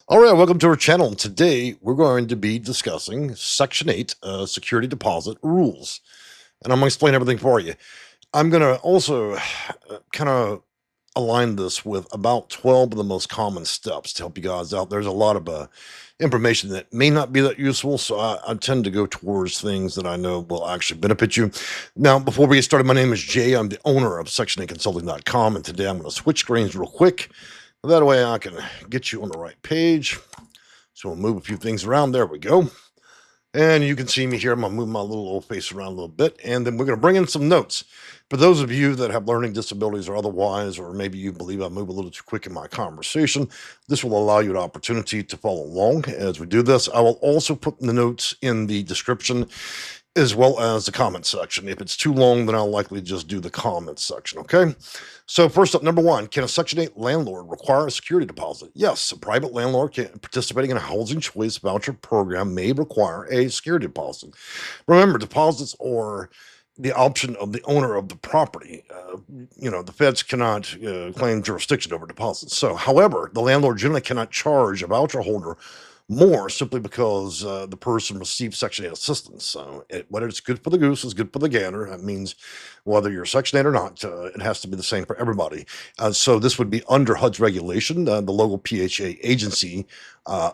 All right, welcome to our channel. Today, we're going to be discussing Section 8 security deposit rules. And I'm going to explain everything for you. I'm going to also kind of align this with about 12 of the most common steps to help you guys out. There's a lot of information that may not be that useful, so I tend to go towards things that I know will actually benefit you. Now, before we get started, my name is Jay. I'm the owner of section8consulting.com, and today I'm going to switch screens real quick. That way I can get you on the right page. So we'll move a few things around. There we go. And you can see me here. I'm going to move my little old face around a little bit. And then we're going to bring in some notes. For those of you that have learning disabilities or otherwise, or maybe you believe I move a little too quick in my conversation, this will allow you an opportunity to follow along as we do this. I will also put the notes in the description as well as the comment section. If it's too long, then I'll likely just do the comments section, okay? So first up, number one, can a Section 8 landlord require a security deposit? Yes, a private landlord participating in a Housing Choice Voucher program may require a security deposit. Remember, deposits are the option of the owner of the property. The feds cannot claim jurisdiction over deposits. So, however, the landlord generally cannot charge a voucher holder more simply because the person receives Section 8 assistance. So, whether it's good for the goose is good for the gander. That means whether you're Section 8 or not, it has to be the same for everybody. So, this would be under HUD's regulation. The local PHA agency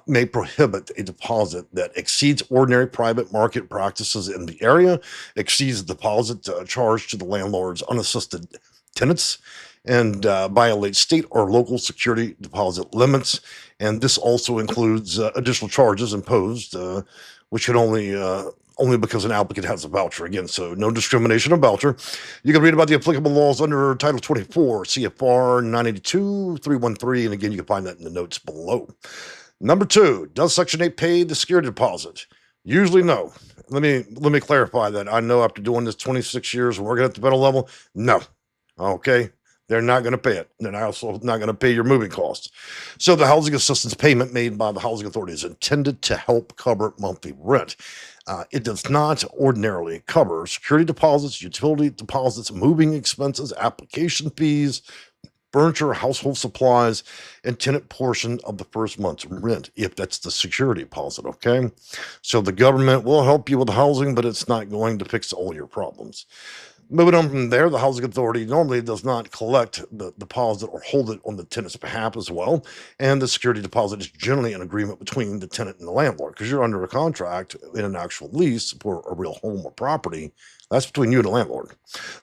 may prohibit a deposit that exceeds ordinary private market practices in the area, exceeds the deposit charged to the landlord's unassisted tenants, and violates state or local security deposit limits. And this also includes additional charges imposed, which can only because an applicant has a voucher. Again, so no discrimination of voucher. You can read about the applicable laws under Title 24, CFR 982-313, and again, you can find that in the notes below. Number two, does Section 8 pay the security deposit? Usually no. Let me clarify that. I know after doing this 26 years and working at the federal level, no. Okay. They're not going to pay it. They're also not going to pay your moving costs. So the housing assistance payment made by the housing authority is intended to help cover monthly rent. It does not ordinarily cover security deposits, utility deposits, moving expenses, application fees, furniture, household supplies, and tenant portion of the first month's rent, if that's the security deposit, okay? So the government will help you with housing, but it's not going to fix all your problems. Moving on from there, the housing authority normally does not collect the deposit or hold it on the tenant's behalf as well. And the security deposit is generally an agreement between the tenant and the landlord because you're under a contract in an actual lease for a real home or property. That's between you and the landlord.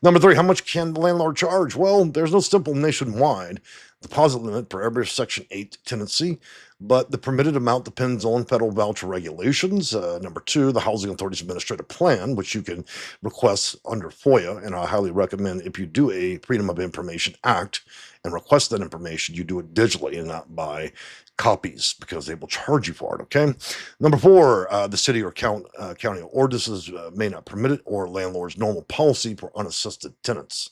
Number three, how much can the landlord charge? Well, there's no simple nationwide deposit limit for every Section 8 tenancy, but the permitted amount depends on federal voucher regulations. Number two, the Housing Authority's administrative plan, which you can request under FOIA, and I highly recommend if you do a Freedom of Information Act and request that information, you do it digitally and not by copies because they will charge you for it, okay? Number four, the city or county ordinances may not permit it or landlord's normal policy for unassisted tenants.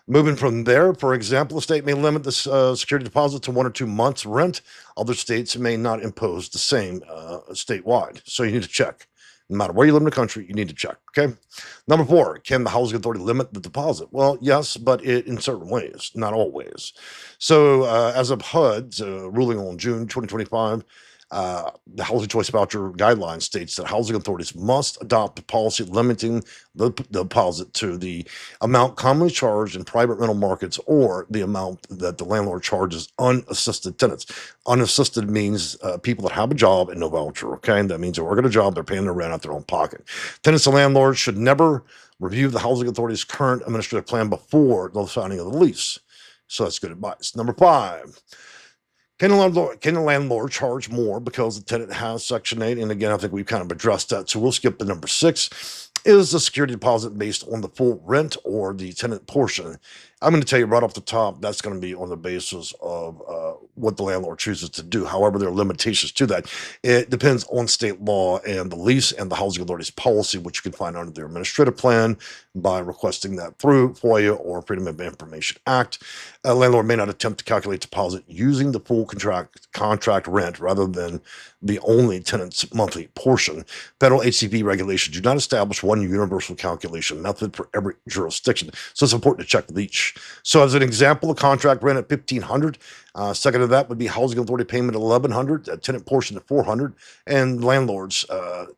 Moving from there, for example, a state may limit the security deposit to 1 or 2 months' rent. Other states may not impose the same statewide. So you need to check. No matter where you live in the country, you need to check. Okay. Number four, can the housing authority limit the deposit? Well, yes, but in certain ways, not always. So, as of HUD's ruling on June 2025, the Housing Choice Voucher guideline states that housing authorities must adopt a policy limiting the deposit to the amount commonly charged in private rental markets or the amount that the landlord charges unassisted tenants. Unassisted means people that have a job and no voucher, okay? And that means they're working a job, they're paying their rent out their own pocket. Tenants and landlords should never review the housing authority's current administrative plan before the signing of the lease. So that's good advice. Number five, can the landlord charge more because the tenant has Section 8? And again, I think we've kind of addressed that. So we'll skip to number six. Is the security deposit based on the full rent or the tenant portion? I'm going to tell you right off the top, that's going to be on the basis of what the landlord chooses to do. However, there are limitations to that. It depends on state law and the lease and the housing authority's policy, which you can find under their administrative plan by requesting that through FOIA or Freedom of Information Act. A landlord may not attempt to calculate deposit using the full contract rent rather than the only tenant's monthly portion. Federal HCV regulations do not establish one universal calculation method for every jurisdiction. So it's important to check with each. So as an example, a contract rent at $1,500. Second to that would be housing authority payment at $1,100, a tenant portion at $400, and landlord's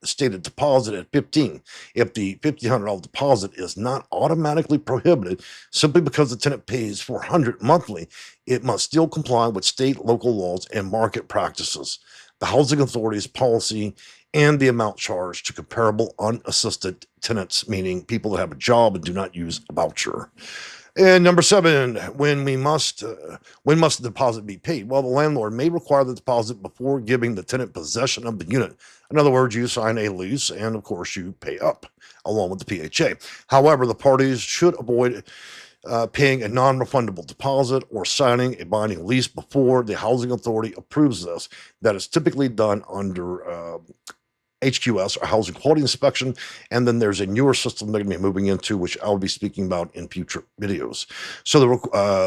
stated deposit at $1,500. If the $1,500 deposit is not automatically prohibited simply because the tenant pays $400 monthly, it must still comply with state, local laws, and market practices, the housing authority's policy, and the amount charged to comparable unassisted tenants, meaning people that have a job and do not use a voucher. And number 7, when must the deposit be paid? Well, the landlord may require the deposit before giving the tenant possession of the unit. In other words, you sign a lease and, of course, you pay up along with the PHA. However, the parties should avoid paying a non-refundable deposit or signing a binding lease before the housing authority approves this. That is typically done under HQS, or housing quality inspection, and then there's a newer system they're going to be moving into, which I'll be speaking about in future videos. So the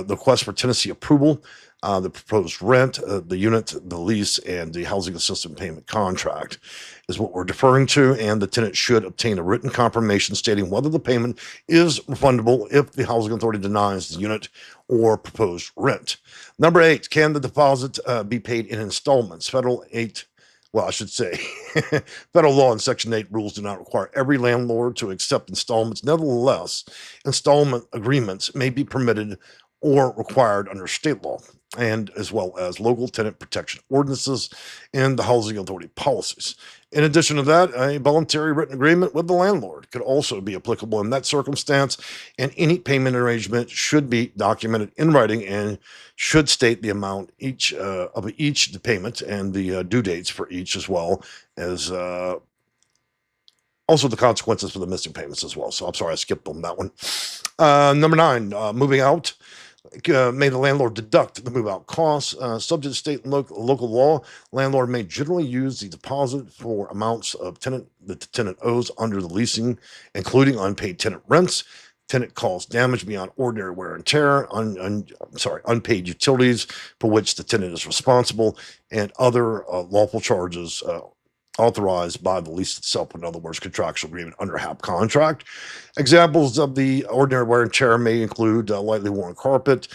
request for tenancy approval, the proposed rent, the unit, the lease, and the housing assistance payment contract is what we're deferring to, and the tenant should obtain a written confirmation stating whether the payment is refundable if the housing authority denies the unit or proposed rent. Number 8, can the deposit be paid in installments? Federal law in Section 8 rules do not require every landlord to accept installments. Nevertheless, installment agreements may be permitted or required under state law, and as well as local tenant protection ordinances and the housing authority policies. In addition to that, a voluntary written agreement with the landlord could also be applicable in that circumstance, and any payment arrangement should be documented in writing and should state the amount of each payment and the due dates for each, as well as also the consequences for the missing payments as well. So I'm sorry I skipped on that one. Number 9, moving out. May the landlord deduct the move-out costs. Subject to state and local law, landlord may generally use the deposit for amounts of that the tenant owes under the leasing, including unpaid tenant rents, tenant cost damage beyond ordinary wear and tear, unpaid utilities for which the tenant is responsible, and other lawful charges authorized by the lease itself, in other words, contractual agreement under HAP contract. Examples of the ordinary wear and tear may include lightly worn carpet,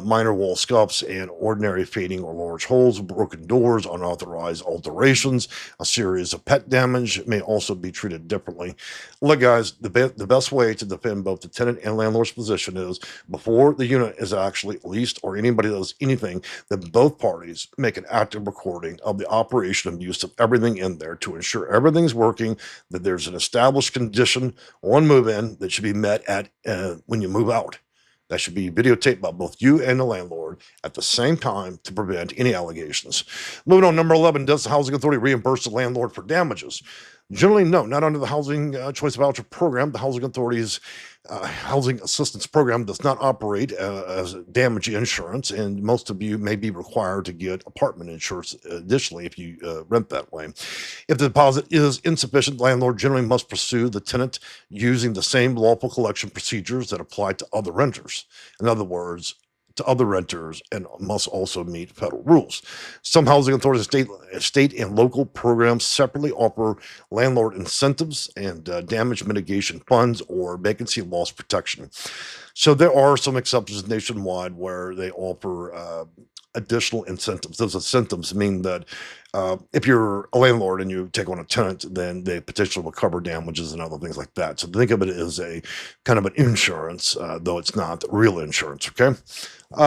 minor wall scuffs, and ordinary fading or large holes, broken doors, unauthorized alterations. A series of pet damage may also be treated differently. Look, guys, the best way to defend both the tenant and landlord's position is before the unit is actually leased or anybody does anything, that both parties make an active recording of the operation and use of everything in there to ensure everything's working, that there's an established condition on move-in that should be met at when you move out. That should be videotaped by both you and the landlord at the same time to prevent any allegations. Moving on, number 11, does the housing authority reimburse the landlord for damages? Generally, no, not under the Housing Choice Voucher program. The housing authority's housing assistance program does not operate as damage insurance, and most of you may be required to get apartment insurance additionally if you rent that way. If the deposit is insufficient, the landlord generally must pursue the tenant using the same lawful collection procedures that apply to other renters. In other words, to other renters, and must also meet federal rules. Some housing authorities, state and local programs separately offer landlord incentives and damage mitigation funds or vacancy loss protection. So there are some exceptions nationwide where they offer additional incentives. Those incentives mean that if you're a landlord and you take on a tenant, then they potentially will cover damages and other things like that. So think of it as a kind of an insurance, though it's not real insurance. Okay.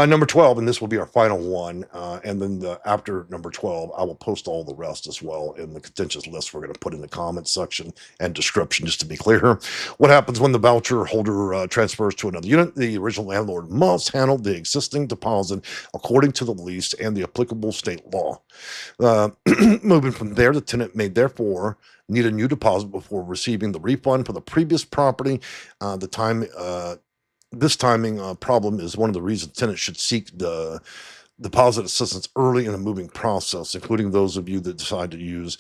Number 12, and this will be our final one. And then after number 12, I will post all the rest as well in the contentious list we're going to put in the comments section and description, just to be clear. What happens when the voucher holder transfers to another unit? The original landlord must handle the existing deposit according to the lease and the applicable state law. Moving from there, the tenant may therefore need a new deposit before receiving the refund for the previous property. This timing problem is one of the reasons tenants should seek the deposit assistance early in the moving process, including those of you that decide to use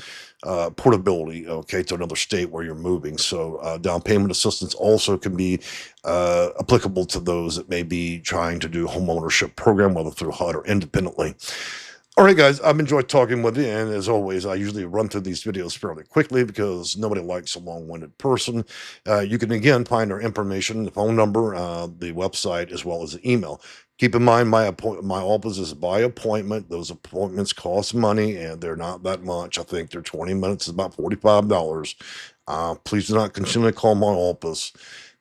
portability, to another state where you're moving. So down payment assistance also can be applicable to those that may be trying to do home ownership program, whether through HUD or independently. All right, guys, I've enjoyed talking with you. And as always, I usually run through these videos fairly quickly because nobody likes a long winded person. You can again find our information, the phone number, the website, as well as the email. Keep in mind, my office is by appointment. Those appointments cost money, and they're not that much. I think they're 20 minutes is about $45. Please do not continually call my office.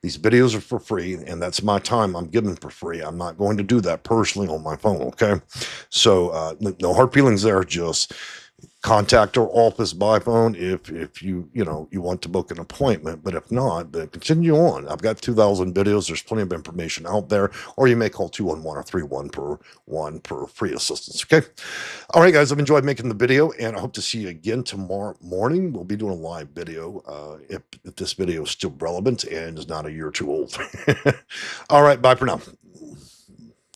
These videos are for free, and that's my time I'm giving for free. I'm not going to do that personally on my phone. Okay, so no hard feelings there. Just contact our office by phone if you want to book an appointment. But if not, then continue on. I've got 2,000 videos. There's plenty of information out there, or you may call 211 or 31 per one per free assistance. Okay. All right, guys. I've enjoyed making the video, and I hope to see you again tomorrow morning. We'll be doing a live video if this video is still relevant and is not a year too old. All right. Bye for now.